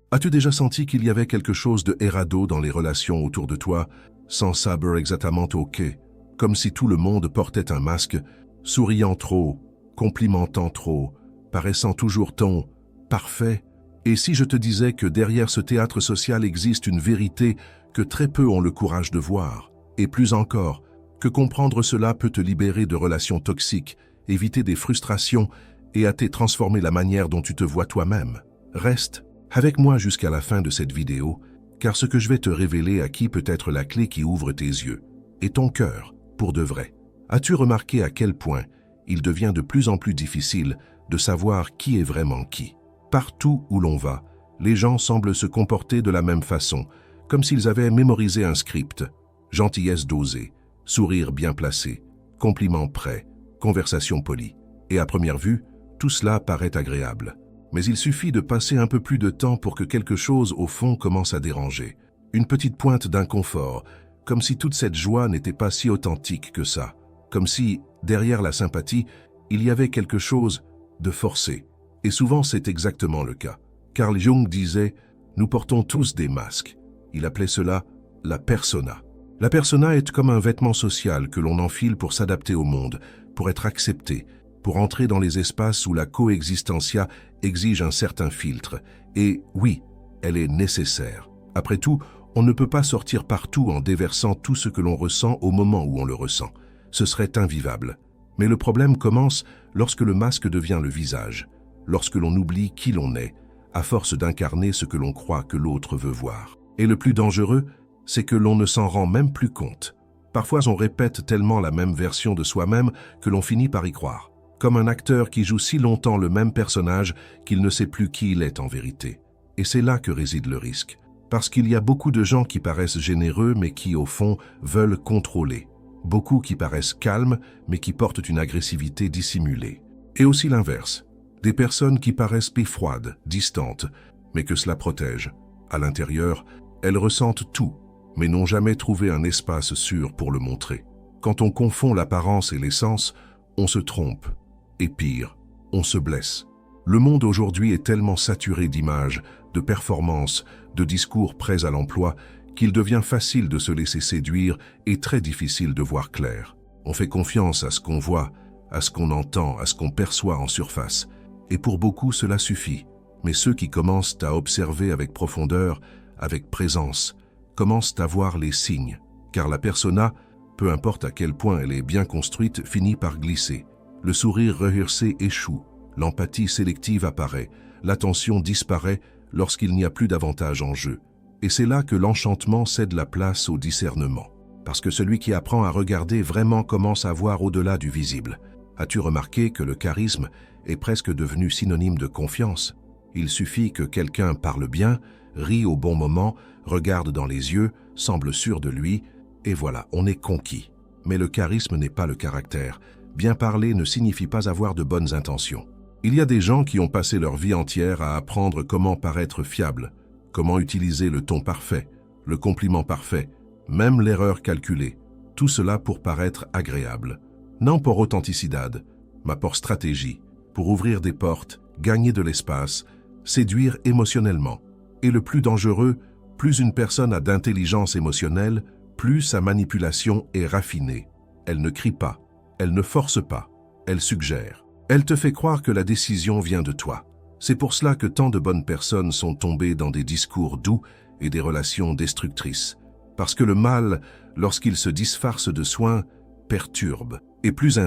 As-tu déjà senti qu'il y avait quelque chose de errado dans les relations autour de toi, sans saber exactement ok, comme si tout le monde portait un masque, souriant trop, complimentant trop, paraissant toujours ton parfait? Et si je te disais que derrière ce théâtre social existe une vérité que très peu ont le courage de voir, et plus encore, que comprendre cela peut te libérer de relations toxiques, éviter des frustrations et à te transformer la manière dont tu te vois toi-même? Reste avec moi jusqu'à la fin de cette vidéo, car ce que je vais te révéler acquis peut être la clé qui ouvre tes yeux et ton cœur pour de vrai. As-tu remarqué à quel point il devient de plus en plus difficile de savoir qui est vraiment qui? Partout où l'on va, les gens semblent se comporter de la même façon, comme s'ils avaient mémorisé un script. Gentillesse dosée, sourire bien placé, compliments prêts, conversation polie. Et à première vue, tout cela paraît agréable. Mais il suffit de passer un peu plus de temps pour que quelque chose au fond commence à déranger. Une petite pointe d'inconfort, comme si toute cette joie n'était pas si authentique que ça. Comme si, derrière la sympathie, il y avait quelque chose de forcé. Et souvent c'est exactement le cas. Carl Jung disait « Nous portons tous des masques ». Il appelait cela la persona. La persona est comme un vêtement social que l'on enfile pour s'adapter au monde, pour être accepté, pour entrer dans les espaces où la coexistencia exige un certain filtre. Et oui, elle est nécessaire. Après tout, on ne peut pas sortir partout en déversant tout ce que l'on ressent au moment où on le ressent. Ce serait invivable. Mais le problème commence lorsque le masque devient le visage, lorsque l'on oublie qui l'on est, à force d'incarner ce que l'on croit que l'autre veut voir. Et le plus dangereux, c'est que l'on ne s'en rend même plus compte. Parfois on répète tellement la même version de soi-même que l'on finit par y croire. Comme un acteur qui joue si longtemps le même personnage qu'il ne sait plus qui il est en vérité. Et c'est là que réside le risque. Parce qu'il y a beaucoup de gens qui paraissent généreux mais qui, au fond, veulent contrôler. Beaucoup qui paraissent calmes mais qui portent une agressivité dissimulée. Et aussi l'inverse. Des personnes qui paraissent froides, distantes, mais que cela protège. À l'intérieur, elles ressentent tout, mais n'ont jamais trouvé un espace sûr pour le montrer. Quand on confond l'apparence et l'essence, on se trompe. Et pire, on se blesse. Le monde aujourd'hui est tellement saturé d'images, de performances, de discours prêts à l'emploi, qu'il devient facile de se laisser séduire et très difficile de voir clair. On fait confiance à ce qu'on voit, à ce qu'on entend, à ce qu'on perçoit en surface. Et pour beaucoup, cela suffit. Mais ceux qui commencent à observer avec profondeur, avec présence, commencent à voir les signes. Car la persona, peu importe à quel point elle est bien construite, finit par glisser. Le sourire rehearsé échoue, l'empathie sélective apparaît, l'attention disparaît lorsqu'il n'y a plus d'avantage en jeu. Et c'est là que l'enchantement cède la place au discernement. Parce que celui qui apprend à regarder vraiment commence à voir au-delà du visible. As-tu remarqué que le charisme est presque devenu synonyme de confiance? Il suffit que quelqu'un parle bien, rit au bon moment, regarde dans les yeux, semble sûr de lui, et voilà, on est conquis. Mais le charisme n'est pas le caractère. Bien parler ne signifie pas avoir de bonnes intentions. Il y a des gens qui ont passé leur vie entière à apprendre comment paraître fiable, comment utiliser le ton parfait, le compliment parfait, même l'erreur calculée. Tout cela pour paraître agréable. Non pour authenticité, mais pour stratégie, pour ouvrir des portes, gagner de l'espace, séduire émotionnellement. Et le plus dangereux, plus une personne a d'intelligence émotionnelle, plus sa manipulation est raffinée. Elle ne crie pas, elle ne force pas, elle suggère. Elle te fait croire que la décision vient de toi. C'est pour cela que tant de bonnes personnes sont tombées dans des discours doux et des relations destructrices. Parce que le mal, lorsqu'il se disfarce de soin, perturbe, et plus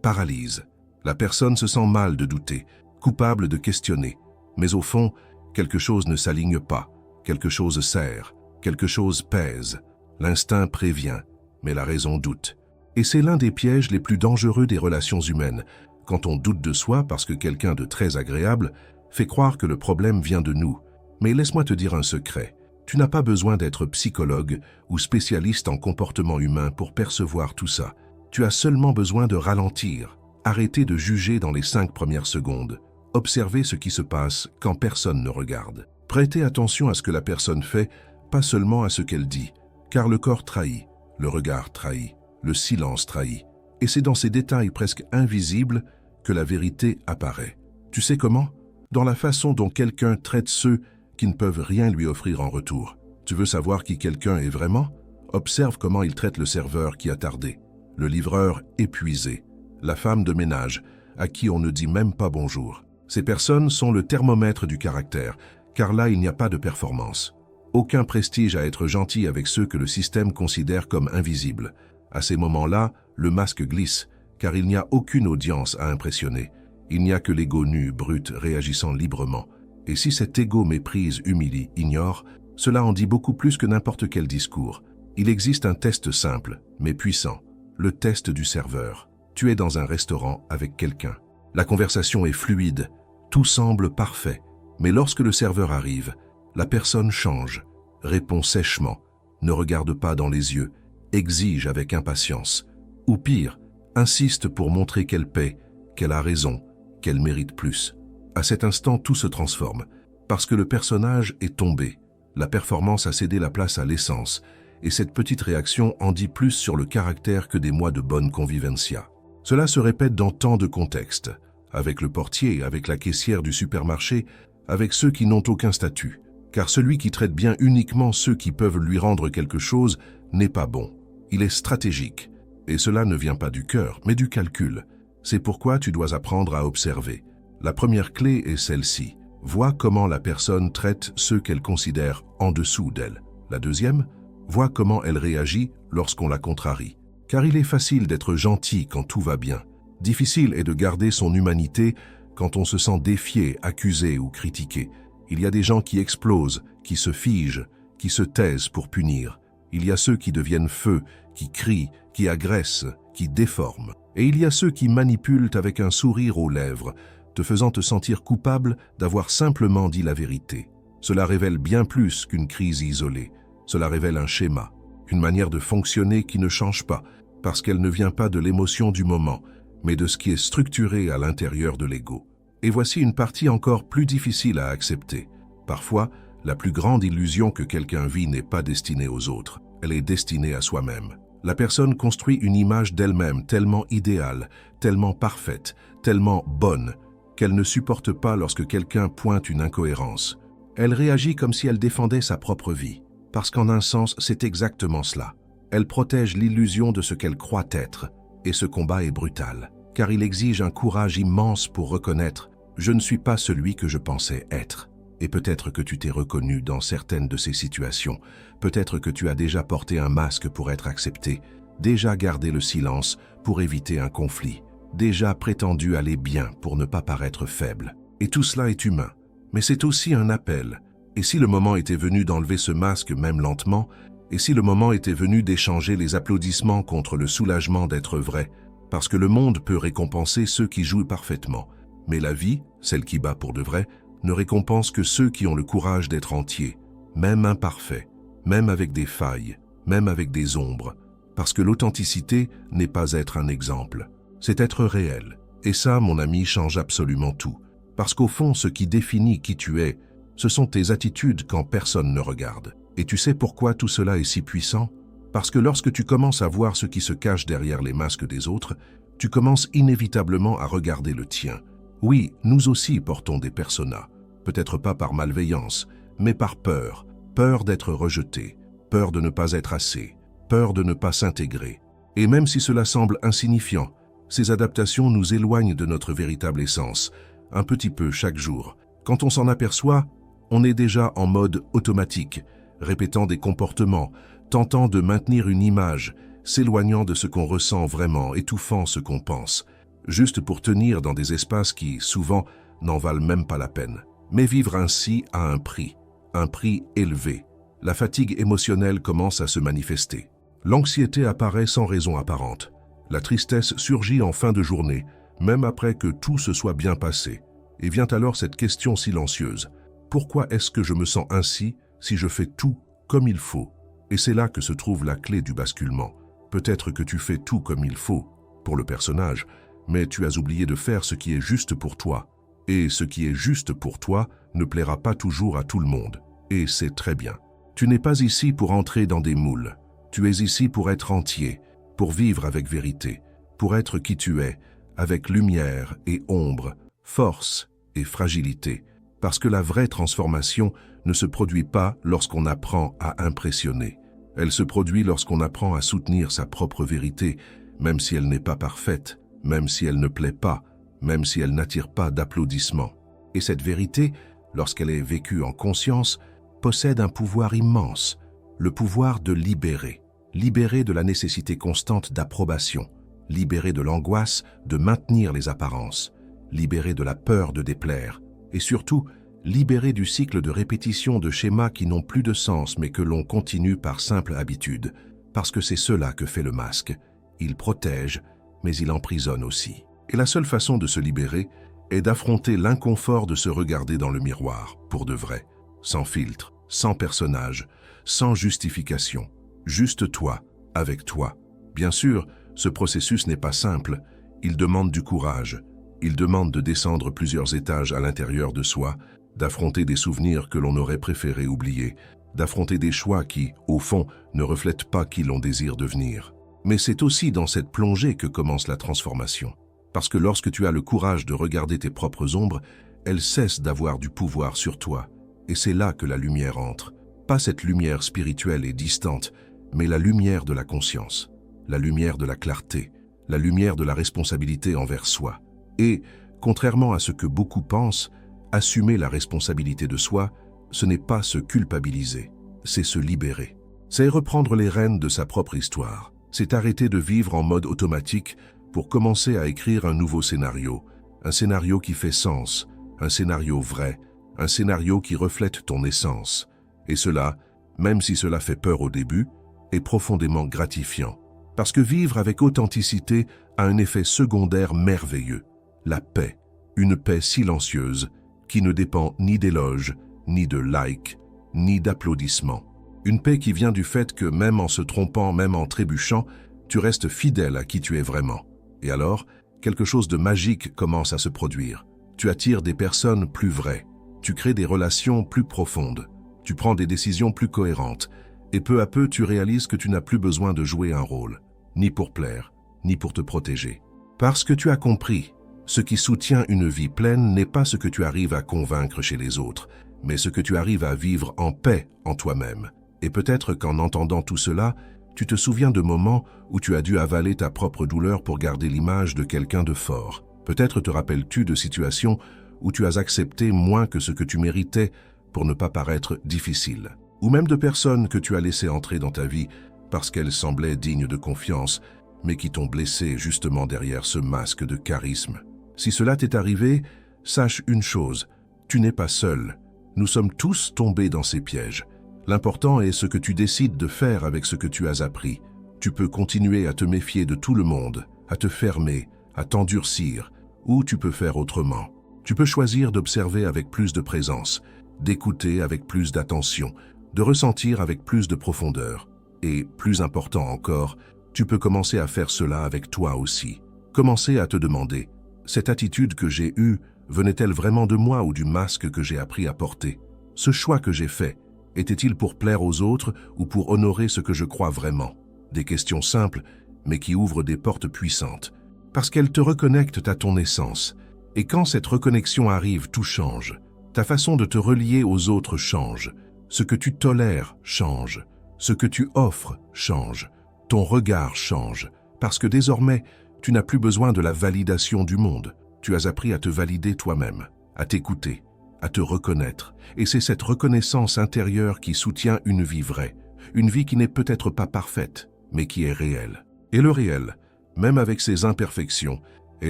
paralyse. La personne se sent mal de douter, coupable de questionner. Mais au fond, quelque chose ne s'aligne pas, quelque chose serre, quelque chose pèse. L'instinct prévient, mais la raison doute. Et c'est l'un des pièges les plus dangereux des relations humaines, quand on doute de soi parce que quelqu'un de très agréable fait croire que le problème vient de nous. Mais laisse-moi te dire un secret. Tu n'as pas besoin d'être psychologue ou spécialiste en comportement humain pour percevoir tout ça. Tu as seulement besoin de ralentir, arrêter de juger dans les 5 premières secondes, observer ce qui se passe quand personne ne regarde. Prêter attention à ce que la personne fait, pas seulement à ce qu'elle dit, car le corps trahit, le regard trahit, le silence trahit. Et c'est dans ces détails presque invisibles que la vérité apparaît. Tu sais comment? Dans la façon dont quelqu'un traite ceux qui ne peuvent rien lui offrir en retour. Tu veux savoir qui quelqu'un est vraiment? Observe comment il traite le serveur qui a tardé, le livreur épuisé, la femme de ménage à qui on ne dit même pas bonjour. Ces personnes sont le thermomètre du caractère, car là il n'y a pas de performance. Aucun prestige à être gentil avec ceux que le système considère comme invisibles. À ces moments-là, le masque glisse, car il n'y a aucune audience à impressionner. Il n'y a que l'ego nu, brut, réagissant librement. Et si cet ego méprise, humilie, ignore, cela en dit beaucoup plus que n'importe quel discours. Il existe un test simple, mais puissant, le test du serveur. Tu es dans un restaurant avec quelqu'un. La conversation est fluide, tout semble parfait, mais lorsque le serveur arrive, la personne change, répond sèchement, ne regarde pas dans les yeux, exige avec impatience, ou pire, insiste pour montrer qu'elle paie, qu'elle a raison, qu'elle mérite plus. À cet instant, tout se transforme, parce que le personnage est tombé, la performance a cédé la place à l'essence, et cette petite réaction en dit plus sur le caractère que des mois de bonne convivencia. Cela se répète dans tant de contextes, avec le portier, avec la caissière du supermarché, avec ceux qui n'ont aucun statut. Car celui qui traite bien uniquement ceux qui peuvent lui rendre quelque chose n'est pas bon. Il est stratégique. Et cela ne vient pas du cœur, mais du calcul. C'est pourquoi tu dois apprendre à observer. La première clé est celle-ci. Vois comment la personne traite ceux qu'elle considère en dessous d'elle. La deuxième, vois comment elle réagit lorsqu'on la contrarie. Car il est facile d'être gentil quand tout va bien. Difficile est de garder son humanité quand on se sent défié, accusé ou critiqué. Il y a des gens qui explosent, qui se figent, qui se taisent pour punir. Il y a ceux qui deviennent feu, qui crient, qui agressent, qui déforment. Et il y a ceux qui manipulent avec un sourire aux lèvres, te faisant te sentir coupable d'avoir simplement dit la vérité. Cela révèle bien plus qu'une crise isolée. Cela révèle un schéma, une manière de fonctionner qui ne change pas, parce qu'elle ne vient pas de l'émotion du moment, mais de ce qui est structuré à l'intérieur de l'ego. Et voici une partie encore plus difficile à accepter. Parfois, la plus grande illusion que quelqu'un vit n'est pas destinée aux autres, elle est destinée à soi-même. La personne construit une image d'elle-même tellement idéale, tellement parfaite, tellement bonne, qu'elle ne supporte pas lorsque quelqu'un pointe une incohérence. Elle réagit comme si elle défendait sa propre vie, parce qu'en un sens, c'est exactement cela. Elle protège l'illusion de ce qu'elle croit être, et ce combat est brutal, car il exige un courage immense pour reconnaître « je ne suis pas celui que je pensais être ». Et peut-être que tu t'es reconnu dans certaines de ces situations, peut-être que tu as déjà porté un masque pour être accepté, déjà gardé le silence pour éviter un conflit, déjà prétendu aller bien pour ne pas paraître faible. Et tout cela est humain, mais c'est aussi un appel. Et si le moment était venu d'enlever ce masque même lentement, et si le moment était venu d'échanger les applaudissements contre le soulagement d'être vrai, parce que le monde peut récompenser ceux qui jouent parfaitement, mais la vie, celle qui bat pour de vrai, ne récompense que ceux qui ont le courage d'être entiers, même imparfaits, même avec des failles, même avec des ombres, parce que l'authenticité n'est pas être un exemple, c'est être réel. Et ça, mon ami, change absolument tout, parce qu'au fond, ce qui définit qui tu es, ce sont tes attitudes quand personne ne regarde. Et tu sais pourquoi tout cela est si puissant? Parce que lorsque tu commences à voir ce qui se cache derrière les masques des autres, tu commences inévitablement à regarder le tien. Oui, nous aussi portons des personas. Peut-être pas par malveillance, mais par peur. Peur d'être rejeté, peur de ne pas être assez, peur de ne pas s'intégrer. Et même si cela semble insignifiant, ces adaptations nous éloignent de notre véritable essence, un petit peu chaque jour. Quand on s'en aperçoit, on est déjà en mode automatique, répétant des comportements, tentant de maintenir une image, s'éloignant de ce qu'on ressent vraiment, étouffant ce qu'on pense, juste pour tenir dans des espaces qui, souvent, n'en valent même pas la peine. Mais vivre ainsi a un prix élevé. La fatigue émotionnelle commence à se manifester. L'anxiété apparaît sans raison apparente. La tristesse surgit en fin de journée, même après que tout se soit bien passé. Et vient alors cette question silencieuse. Pourquoi est-ce que je me sens ainsi si je fais tout comme il faut? Et c'est là que se trouve la clé du basculement. Peut-être que tu fais tout comme il faut, pour le personnage, mais tu as oublié de faire ce qui est juste pour toi. Et ce qui est juste pour toi ne plaira pas toujours à tout le monde. Et c'est très bien. Tu n'es pas ici pour entrer dans des moules. Tu es ici pour être entier, pour vivre avec vérité, pour être qui tu es, avec lumière et ombre, force et fragilité. Parce que la vraie transformation ne se produit pas lorsqu'on apprend à impressionner. Elle se produit lorsqu'on apprend à soutenir sa propre vérité, même si elle n'est pas parfaite, même si elle ne plaît pas, même si elle n'attire pas d'applaudissements. Et cette vérité, lorsqu'elle est vécue en conscience, possède un pouvoir immense, le pouvoir de libérer. Libérer de la nécessité constante d'approbation, libérer de l'angoisse de maintenir les apparences, libérer de la peur de déplaire, et surtout, libérer du cycle de répétition de schémas qui n'ont plus de sens mais que l'on continue par simple habitude, parce que c'est cela que fait le masque. Il protège, mais il emprisonne aussi. Et la seule façon de se libérer est d'affronter l'inconfort de se regarder dans le miroir, pour de vrai, sans filtre, sans personnage, sans justification, juste toi, avec toi. Bien sûr, ce processus n'est pas simple, il demande du courage, il demande de descendre plusieurs étages à l'intérieur de soi, d'affronter des souvenirs que l'on aurait préféré oublier, d'affronter des choix qui, au fond, ne reflètent pas qui l'on désire devenir. Mais c'est aussi dans cette plongée que commence la transformation. Parce que lorsque tu as le courage de regarder tes propres ombres, elles cessent d'avoir du pouvoir sur toi. Et c'est là que la lumière entre. Pas cette lumière spirituelle et distante, mais la lumière de la conscience, la lumière de la clarté, la lumière de la responsabilité envers soi. Et, contrairement à ce que beaucoup pensent, assumer la responsabilité de soi, ce n'est pas se culpabiliser, c'est se libérer. C'est reprendre les rênes de sa propre histoire. C'est arrêter de vivre en mode automatique pour commencer à écrire un nouveau scénario, un scénario qui fait sens, un scénario vrai, un scénario qui reflète ton essence. Et cela, même si cela fait peur au début, est profondément gratifiant. Parce que vivre avec authenticité a un effet secondaire merveilleux. La paix, une paix silencieuse, qui ne dépend ni d'éloges, ni de likes, ni d'applaudissements. Une paix qui vient du fait que même en se trompant, même en trébuchant, tu restes fidèle à qui tu es vraiment. Et alors, quelque chose de magique commence à se produire. Tu attires des personnes plus vraies, tu crées des relations plus profondes, tu prends des décisions plus cohérentes, et peu à peu tu réalises que tu n'as plus besoin de jouer un rôle, ni pour plaire, ni pour te protéger. Parce que tu as compris, ce qui soutient une vie pleine n'est pas ce que tu arrives à convaincre chez les autres, mais ce que tu arrives à vivre en paix en toi-même. Et peut-être qu'en entendant tout cela, tu te souviens de moments où tu as dû avaler ta propre douleur pour garder l'image de quelqu'un de fort. Peut-être te rappelles-tu de situations où tu as accepté moins que ce que tu méritais pour ne pas paraître difficile. Ou même de personnes que tu as laissées entrer dans ta vie parce qu'elles semblaient dignes de confiance, mais qui t'ont blessé justement derrière ce masque de charisme. Si cela t'est arrivé, sache une chose, tu n'es pas seul. Nous sommes tous tombés dans ces pièges. L'important est ce que tu décides de faire avec ce que tu as appris. Tu peux continuer à te méfier de tout le monde, à te fermer, à t'endurcir, ou tu peux faire autrement. Tu peux choisir d'observer avec plus de présence, d'écouter avec plus d'attention, de ressentir avec plus de profondeur. Et, plus important encore, tu peux commencer à faire cela avec toi aussi. Commencer à te demander, cette attitude que j'ai eue, venait-elle vraiment de moi ou du masque que j'ai appris à porter? Ce choix que j'ai fait, était-il pour plaire aux autres ou pour honorer ce que je crois vraiment? Des questions simples, mais qui ouvrent des portes puissantes, parce qu'elles te reconnectent à ton essence. Et quand cette reconnexion arrive, tout change. Ta façon de te relier aux autres change. Ce que tu tolères change. Ce que tu offres change. Ton regard change. Parce que désormais, tu n'as plus besoin de la validation du monde. Tu as appris à te valider toi-même, à t'écouter, à te reconnaître. Et c'est cette reconnaissance intérieure qui soutient une vie vraie. Une vie qui n'est peut-être pas parfaite, mais qui est réelle. Et le réel, même avec ses imperfections, est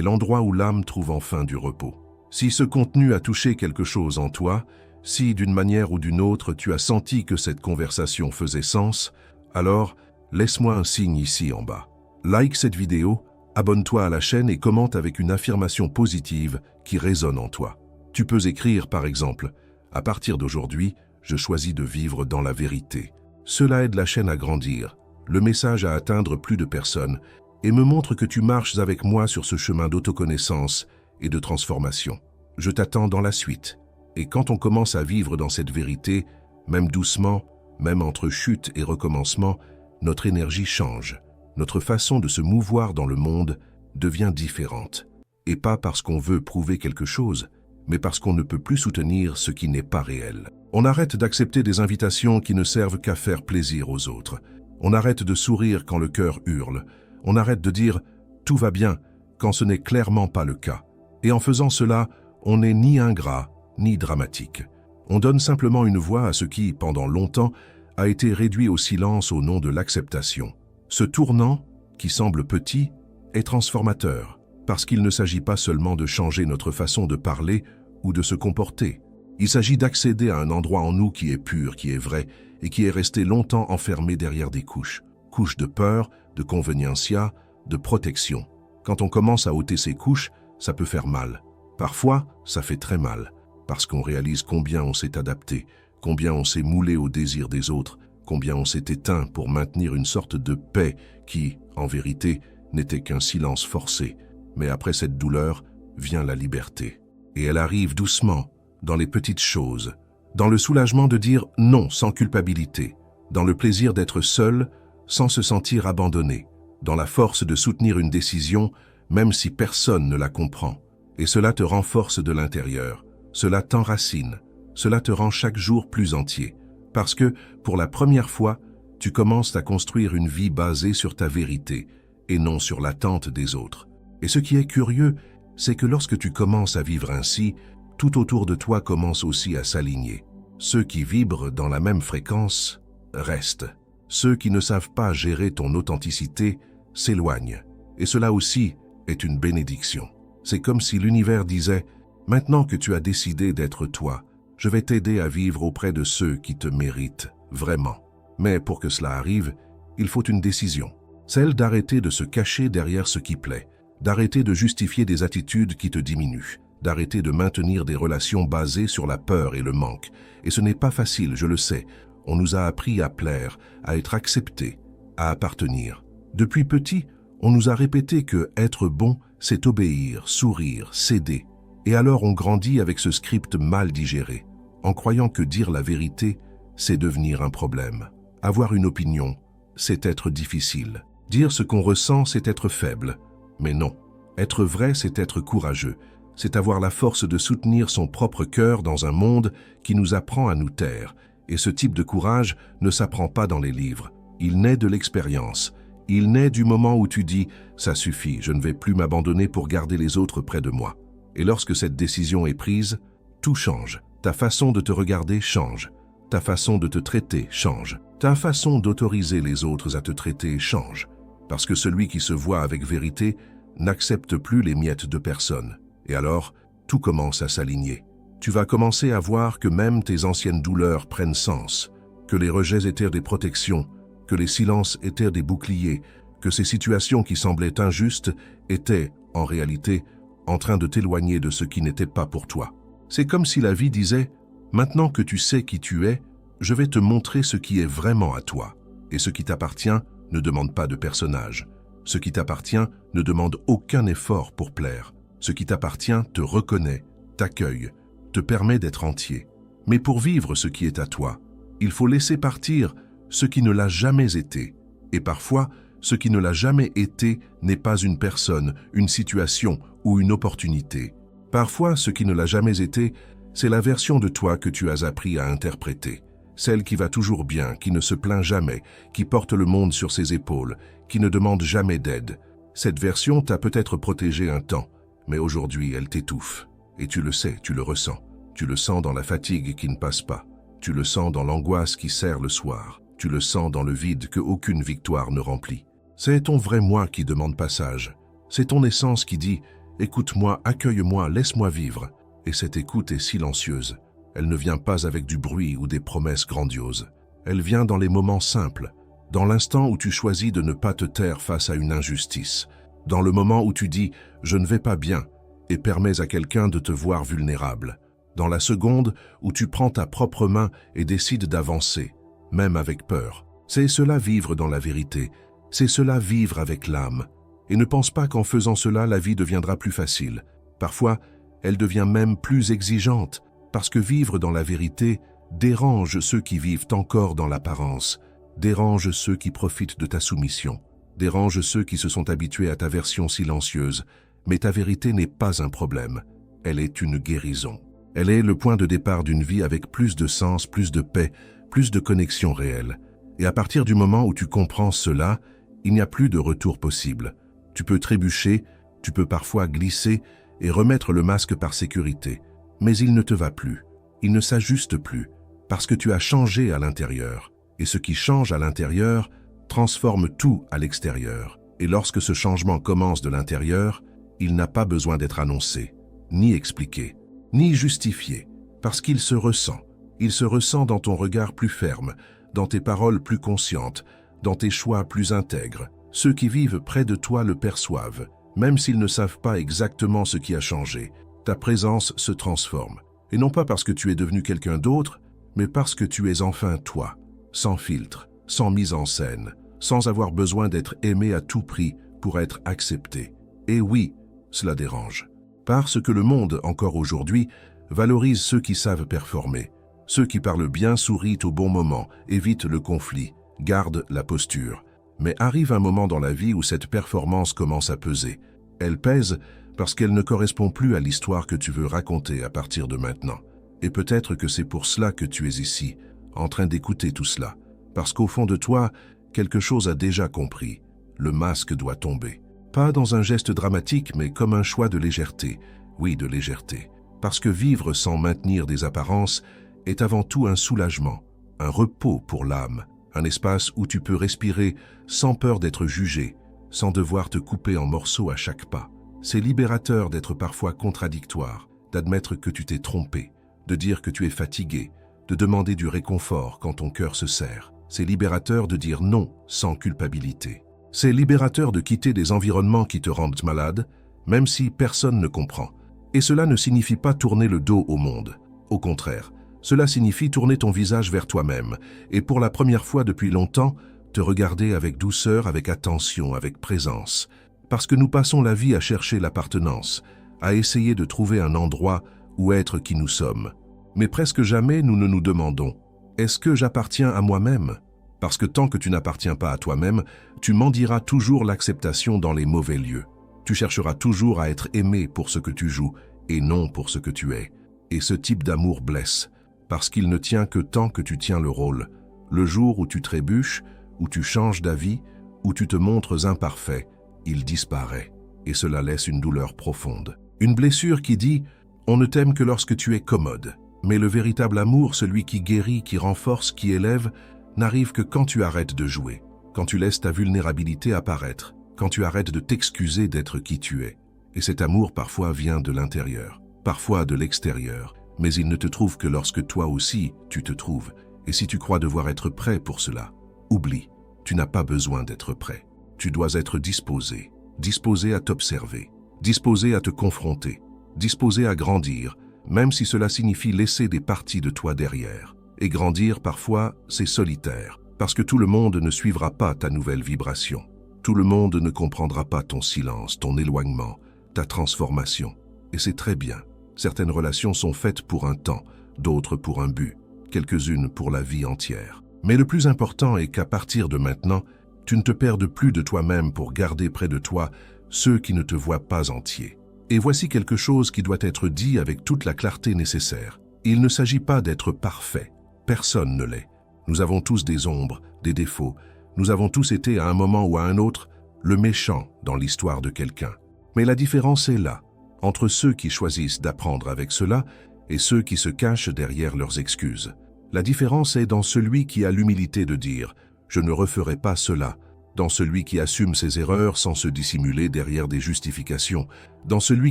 l'endroit où l'âme trouve enfin du repos. Si ce contenu a touché quelque chose en toi, si d'une manière ou d'une autre tu as senti que cette conversation faisait sens, alors laisse-moi un signe ici en bas. Like cette vidéo, abonne-toi à la chaîne et commente avec une affirmation positive qui résonne en toi. Tu peux écrire par exemple « À partir d'aujourd'hui, je choisis de vivre dans la vérité ». Cela aide la chaîne à grandir, le message à atteindre plus de personnes et me montre que tu marches avec moi sur ce chemin d'autoconnaissance et de transformation. Je t'attends dans la suite. Et quand on commence à vivre dans cette vérité, même doucement, même entre chute et recommencement, notre énergie change. Notre façon de se mouvoir dans le monde devient différente. Et pas parce qu'on veut prouver quelque chose, mais parce qu'on ne peut plus soutenir ce qui n'est pas réel. On arrête d'accepter des invitations qui ne servent qu'à faire plaisir aux autres. On arrête de sourire quand le cœur hurle. On arrête de dire « tout va bien » quand ce n'est clairement pas le cas. Et en faisant cela, on n'est ni ingrat, ni dramatique. On donne simplement une voix à ce qui, pendant longtemps, a été réduit au silence au nom de l'acceptation. Ce tournant, qui semble petit, est transformateur, parce qu'il ne s'agit pas seulement de changer notre façon de parler ou de se comporter. Il s'agit d'accéder à un endroit en nous qui est pur, qui est vrai, et qui est resté longtemps enfermé derrière des couches. Couches de peur, de conveniencia, de protection. Quand on commence à ôter ces couches, ça peut faire mal. Parfois, ça fait très mal, parce qu'on réalise combien on s'est adapté, combien on s'est moulé au désir des autres, combien on s'est éteint pour maintenir une sorte de paix qui, en vérité, n'était qu'un silence forcé. Mais après cette douleur, vient la liberté. Et elle arrive doucement, dans les petites choses, dans le soulagement de dire non sans culpabilité, dans le plaisir d'être seul sans se sentir abandonné, dans la force de soutenir une décision même si personne ne la comprend. Et cela te renforce de l'intérieur, cela t'enracine, cela te rend chaque jour plus entier, parce que, pour la première fois, tu commences à construire une vie basée sur ta vérité et non sur l'attente des autres. Et ce qui est curieux, c'est que lorsque tu commences à vivre ainsi, tout autour de toi commence aussi à s'aligner. Ceux qui vibrent dans la même fréquence restent. Ceux qui ne savent pas gérer ton authenticité s'éloignent. Et cela aussi est une bénédiction. C'est comme si l'univers disait « Maintenant que tu as décidé d'être toi, je vais t'aider à vivre auprès de ceux qui te méritent vraiment. » Mais pour que cela arrive, il faut une décision. Celle d'arrêter de se cacher derrière ce qui plaît, d'arrêter de justifier des attitudes qui te diminuent, d'arrêter de maintenir des relations basées sur la peur et le manque. Et ce n'est pas facile, je le sais. On nous a appris à plaire, à être accepté, à appartenir. Depuis petit, on nous a répété que être bon, c'est obéir, sourire, céder. Et alors on grandit avec ce script mal digéré, en croyant que dire la vérité, c'est devenir un problème. Avoir une opinion, c'est être difficile. Dire ce qu'on ressent, c'est être faible. Mais non, être vrai, c'est être courageux. C'est avoir la force de soutenir son propre cœur dans un monde qui nous apprend à nous taire. Et ce type de courage ne s'apprend pas dans les livres. Il naît de l'expérience. Il naît du moment où tu dis « ça suffit, je ne vais plus m'abandonner pour garder les autres près de moi ». Et lorsque cette décision est prise, tout change. Ta façon de te regarder change. Ta façon de te traiter change. Ta façon d'autoriser les autres à te traiter change. Parce que celui qui se voit avec vérité n'accepte plus les miettes de personne. Et alors, tout commence à s'aligner. Tu vas commencer à voir que même tes anciennes douleurs prennent sens, que les rejets étaient des protections, que les silences étaient des boucliers, que ces situations qui semblaient injustes étaient, en réalité, en train de t'éloigner de ce qui n'était pas pour toi. C'est comme si la vie disait « Maintenant que tu sais qui tu es, je vais te montrer ce qui est vraiment à toi. Et ce qui t'appartient ne demande pas de personnage. Ce qui t'appartient ne demande aucun effort pour plaire. Ce qui t'appartient te reconnaît, t'accueille, te permet d'être entier. Mais pour vivre ce qui est à toi, il faut laisser partir ce qui ne l'a jamais été. Et parfois, ce qui ne l'a jamais été n'est pas une personne, une situation ou une opportunité. Parfois, ce qui ne l'a jamais été, c'est la version de toi que tu as appris à interpréter. Celle qui va toujours bien, qui ne se plaint jamais, qui porte le monde sur ses épaules, qui ne demande jamais d'aide. Cette version t'a peut-être protégé un temps, mais aujourd'hui elle t'étouffe. Et tu le sais, tu le ressens. Tu le sens dans la fatigue qui ne passe pas. Tu le sens dans l'angoisse qui serre le soir. Tu le sens dans le vide que aucune victoire ne remplit. C'est ton vrai moi qui demande passage. C'est ton essence qui dit « Écoute-moi, accueille-moi, laisse-moi vivre ». Et cette écoute est silencieuse. Elle ne vient pas avec du bruit ou des promesses grandioses. Elle vient dans les moments simples, dans l'instant où tu choisis de ne pas te taire face à une injustice, dans le moment où tu dis « je ne vais pas bien » et permets à quelqu'un de te voir vulnérable, dans la seconde où tu prends ta propre main et décides d'avancer, même avec peur. C'est cela vivre dans la vérité, c'est cela vivre avec l'âme. Et ne pense pas qu'en faisant cela, la vie deviendra plus facile. Parfois, elle devient même plus exigeante, parce que vivre dans la vérité dérange ceux qui vivent encore dans l'apparence, dérange ceux qui profitent de ta soumission, dérange ceux qui se sont habitués à ta version silencieuse. Mais ta vérité n'est pas un problème, elle est une guérison. Elle est le point de départ d'une vie avec plus de sens, plus de paix, plus de connexion réelle. Et à partir du moment où tu comprends cela, il n'y a plus de retour possible. Tu peux trébucher, tu peux parfois glisser et remettre le masque par sécurité. Mais il ne te va plus, il ne s'ajuste plus, parce que tu as changé à l'intérieur. Et ce qui change à l'intérieur transforme tout à l'extérieur. Et lorsque ce changement commence de l'intérieur, il n'a pas besoin d'être annoncé, ni expliqué, ni justifié, parce qu'il se ressent. Il se ressent dans ton regard plus ferme, dans tes paroles plus conscientes, dans tes choix plus intègres. Ceux qui vivent près de toi le perçoivent, même s'ils ne savent pas exactement ce qui a changé. Ta présence se transforme. Et non pas parce que tu es devenu quelqu'un d'autre, mais parce que tu es enfin toi, sans filtre, sans mise en scène, sans avoir besoin d'être aimé à tout prix pour être accepté. Et oui, cela dérange. Parce que le monde, encore aujourd'hui, valorise ceux qui savent performer. Ceux qui parlent bien sourient au bon moment, évitent le conflit, gardent la posture. Mais arrive un moment dans la vie où cette performance commence à peser. Elle pèse parce qu'elle ne correspond plus à l'histoire que tu veux raconter à partir de maintenant. Et peut-être que c'est pour cela que tu es ici, en train d'écouter tout cela. Parce qu'au fond de toi, quelque chose a déjà compris. Le masque doit tomber. Pas dans un geste dramatique, mais comme un choix de légèreté. Oui, de légèreté. Parce que vivre sans maintenir des apparences est avant tout un soulagement, un repos pour l'âme, un espace où tu peux respirer sans peur d'être jugé, sans devoir te couper en morceaux à chaque pas. C'est libérateur d'être parfois contradictoire, d'admettre que tu t'es trompé, de dire que tu es fatigué, de demander du réconfort quand ton cœur se serre. C'est libérateur de dire non sans culpabilité. C'est libérateur de quitter des environnements qui te rendent malade, même si personne ne comprend. Et cela ne signifie pas tourner le dos au monde. Au contraire, cela signifie tourner ton visage vers toi-même et pour la première fois depuis longtemps, te regarder avec douceur, avec attention, avec présence. Parce que nous passons la vie à chercher l'appartenance, à essayer de trouver un endroit où être qui nous sommes. Mais presque jamais nous ne nous demandons « Est-ce que j'appartiens à moi-même » Parce que tant que tu n'appartiens pas à toi-même, tu mendieras toujours l'acceptation dans les mauvais lieux. Tu chercheras toujours à être aimé pour ce que tu joues et non pour ce que tu es. Et ce type d'amour blesse, parce qu'il ne tient que tant que tu tiens le rôle. Le jour où tu trébuches, où tu changes d'avis, où tu te montres imparfait, il disparaît. Et cela laisse une douleur profonde. Une blessure qui dit « On ne t'aime que lorsque tu es commode ». Mais le véritable amour, celui qui guérit, qui renforce, qui élève, n'arrive que quand tu arrêtes de jouer, quand tu laisses ta vulnérabilité apparaître, quand tu arrêtes de t'excuser d'être qui tu es. Et cet amour parfois vient de l'intérieur, parfois de l'extérieur, mais il ne te trouve que lorsque toi aussi tu te trouves. Et si tu crois devoir être prêt pour cela, oublie, tu n'as pas besoin d'être prêt. Tu dois être disposé, disposé à t'observer, disposé à te confronter, disposé à grandir, même si cela signifie laisser des parties de toi derrière. Et grandir, parfois, c'est solitaire, parce que tout le monde ne suivra pas ta nouvelle vibration. Tout le monde ne comprendra pas ton silence, ton éloignement, ta transformation. Et c'est très bien. Certaines relations sont faites pour un temps, d'autres pour un but, quelques-unes pour la vie entière. Mais le plus important est qu'à partir de maintenant, tu ne te perdes plus de toi-même pour garder près de toi ceux qui ne te voient pas entier. Et voici quelque chose qui doit être dit avec toute la clarté nécessaire. Il ne s'agit pas d'être parfait. Personne ne l'est. Nous avons tous des ombres, des défauts. Nous avons tous été à un moment ou à un autre le méchant dans l'histoire de quelqu'un. Mais la différence est là, entre ceux qui choisissent d'apprendre avec cela et ceux qui se cachent derrière leurs excuses. La différence est dans celui qui a l'humilité de dire « je ne referai pas cela », dans celui qui assume ses erreurs sans se dissimuler derrière des justifications, dans celui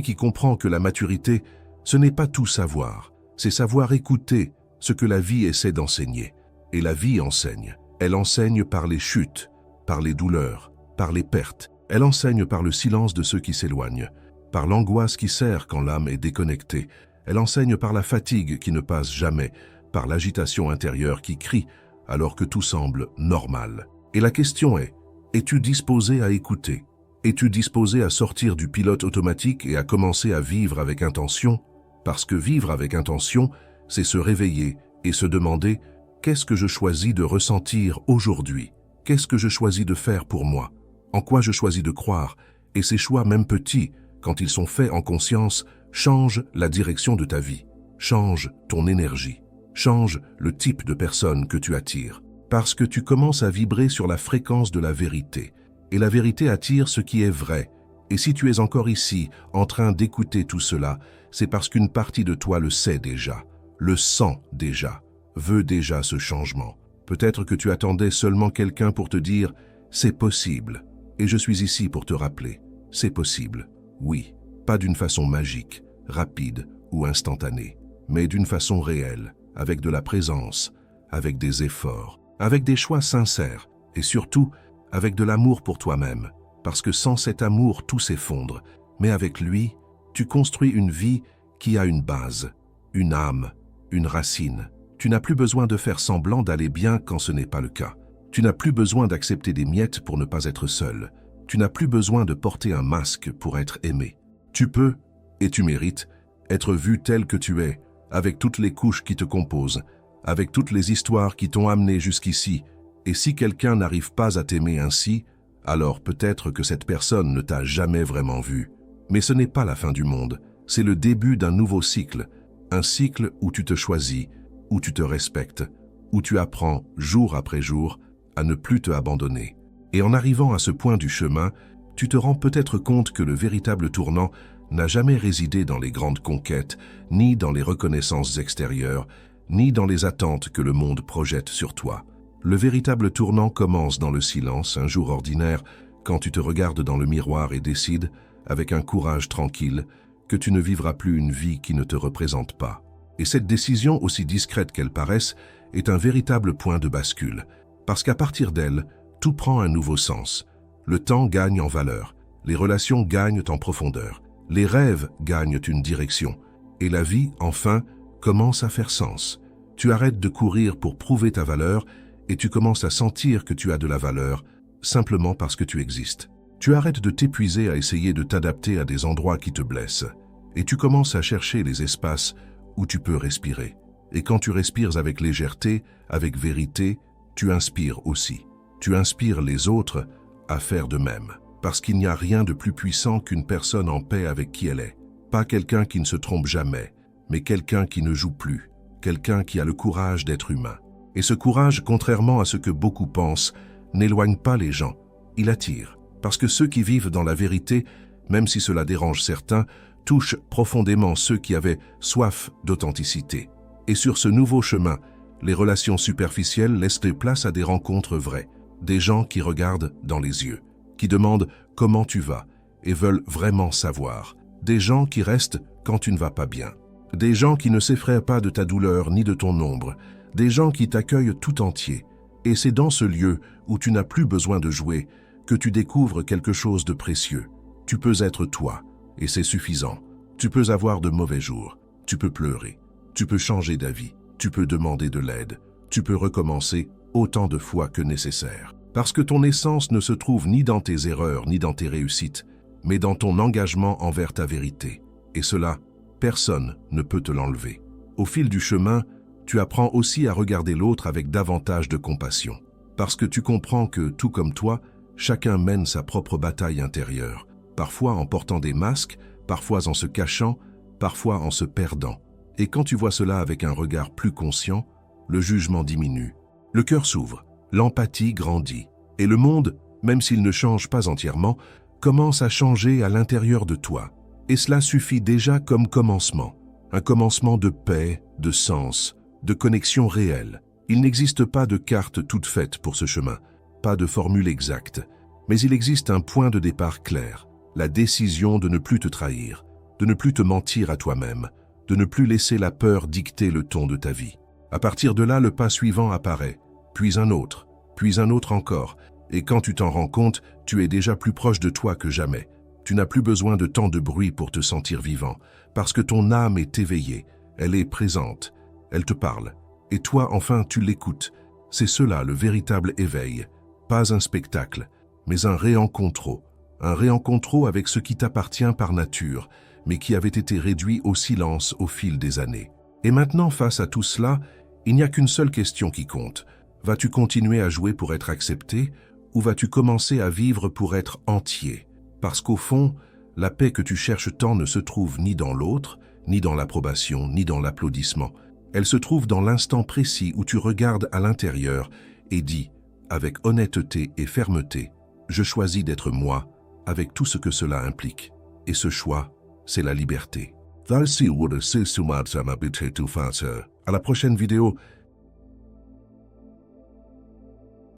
qui comprend que la maturité, ce n'est pas tout savoir, c'est savoir écouter ce que la vie essaie d'enseigner. Et la vie enseigne. Elle enseigne par les chutes, par les douleurs, par les pertes. Elle enseigne par le silence de ceux qui s'éloignent, par l'angoisse qui serre quand l'âme est déconnectée. Elle enseigne par la fatigue qui ne passe jamais, par l'agitation intérieure qui crie alors que tout semble normal. Et la question est, es-tu disposé à écouter? Es-tu disposé à sortir du pilote automatique et à commencer à vivre avec intention? Parce que vivre avec intention, c'est se réveiller et se demander « Qu'est-ce que je choisis de ressentir aujourd'hui? Qu'est-ce que je choisis de faire pour moi? En quoi je choisis de croire? » Et ces choix, même petits, quand ils sont faits en conscience, changent la direction de ta vie, changent ton énergie, changent le type de personne que tu attires. Parce que tu commences à vibrer sur la fréquence de la vérité. Et la vérité attire ce qui est vrai. Et si tu es encore ici, en train d'écouter tout cela, c'est parce qu'une partie de toi le sait déjà, le sent déjà, veut déjà ce changement. Peut-être que tu attendais seulement quelqu'un pour te dire « c'est possible ». Et je suis ici pour te rappeler « c'est possible ». Oui, pas d'une façon magique, rapide ou instantanée, mais d'une façon réelle, avec de la présence, avec des efforts, avec des choix sincères et surtout avec de l'amour pour toi-même. Parce que sans cet amour, tout s'effondre. Mais avec lui, tu construis une vie qui a une base, une âme, une racine. Tu n'as plus besoin de faire semblant d'aller bien quand ce n'est pas le cas. Tu n'as plus besoin d'accepter des miettes pour ne pas être seul. Tu n'as plus besoin de porter un masque pour être aimé. Tu peux, et tu mérites, être vu tel que tu es, avec toutes les couches qui te composent, avec toutes les histoires qui t'ont amené jusqu'ici. Et si quelqu'un n'arrive pas à t'aimer ainsi, alors peut-être que cette personne ne t'a jamais vraiment vu. Mais ce n'est pas la fin du monde, c'est le début d'un nouveau cycle, un cycle où tu te choisis, où tu te respectes, où tu apprends jour après jour à ne plus te abandonner. Et en arrivant à ce point du chemin, tu te rends peut-être compte que le véritable tournant n'a jamais résidé dans les grandes conquêtes, ni dans les reconnaissances extérieures, ni dans les attentes que le monde projette sur toi. Le véritable tournant commence dans le silence, un jour ordinaire, quand tu te regardes dans le miroir et décides, avec un courage tranquille, que tu ne vivras plus une vie qui ne te représente pas. Et cette décision, aussi discrète qu'elle paraisse, est un véritable point de bascule, parce qu'à partir d'elle, tout prend un nouveau sens. Le temps gagne en valeur, les relations gagnent en profondeur, les rêves gagnent une direction, et la vie, enfin, commence à faire sens. Tu arrêtes de courir pour prouver ta valeur, et tu commences à sentir que tu as de la valeur, simplement parce que tu existes. Tu arrêtes de t'épuiser à essayer de t'adapter à des endroits qui te blessent, et tu commences à chercher les espaces où tu peux respirer. Et quand tu respires avec légèreté, avec vérité, tu inspires aussi. Tu inspires les autres à faire de même, parce qu'il n'y a rien de plus puissant qu'une personne en paix avec qui elle est. Pas quelqu'un qui ne se trompe jamais, mais quelqu'un qui ne joue plus, quelqu'un qui a le courage d'être humain. Et ce courage, contrairement à ce que beaucoup pensent, n'éloigne pas les gens, il attire. Parce que ceux qui vivent dans la vérité, même si cela dérange certains, touchent profondément ceux qui avaient soif d'authenticité. Et sur ce nouveau chemin, les relations superficielles laissent place à des rencontres vraies, des gens qui regardent dans les yeux, qui demandent comment tu vas et veulent vraiment savoir, des gens qui restent quand tu ne vas pas bien, des gens qui ne s'effraient pas de ta douleur ni de ton ombre, des gens qui t'accueillent tout entier. Et c'est dans ce lieu où tu n'as plus besoin de jouer que tu découvres quelque chose de précieux. Tu peux être toi, et c'est suffisant. Tu peux avoir de mauvais jours, tu peux pleurer, tu peux changer d'avis, tu peux demander de l'aide, tu peux recommencer autant de fois que nécessaire. Parce que ton essence ne se trouve ni dans tes erreurs ni dans tes réussites, mais dans ton engagement envers ta vérité. Et cela, personne ne peut te l'enlever. Au fil du chemin, tu apprends aussi à regarder l'autre avec davantage de compassion. Parce que tu comprends que, tout comme toi, chacun mène sa propre bataille intérieure, parfois en portant des masques, parfois en se cachant, parfois en se perdant. Et quand tu vois cela avec un regard plus conscient, le jugement diminue, le cœur s'ouvre, l'empathie grandit. Et le monde, même s'il ne change pas entièrement, commence à changer à l'intérieur de toi. Et cela suffit déjà comme commencement. Un commencement de paix, de sens, de connexion réelle. Il n'existe pas de carte toute faite pour ce chemin, pas de formule exacte, mais il existe un point de départ clair, la décision de ne plus te trahir, de ne plus te mentir à toi-même, de ne plus laisser la peur dicter le ton de ta vie. À partir de là, le pas suivant apparaît, puis un autre encore, et quand tu t'en rends compte, tu es déjà plus proche de toi que jamais. Tu n'as plus besoin de tant de bruit pour te sentir vivant, parce que ton âme est éveillée, elle est présente, elle te parle, et toi enfin tu l'écoutes. C'est cela le véritable éveil, pas un spectacle, mais un réencontro avec ce qui t'appartient par nature, mais qui avait été réduit au silence au fil des années. Et maintenant, face à tout cela, il n'y a qu'une seule question qui compte. Vas-tu continuer à jouer pour être accepté, ou vas-tu commencer à vivre pour être entier? Parce qu'au fond, La paix que tu cherches tant ne se trouve ni dans l'autre, ni dans l'approbation, ni dans l'applaudissement. Elle se trouve dans l'instant précis où tu regardes à l'intérieur et dis, avec honnêteté et fermeté, « Je choisis d'être moi, avec tout ce que cela implique. » Et ce choix, c'est la liberté. À la prochaine vidéo.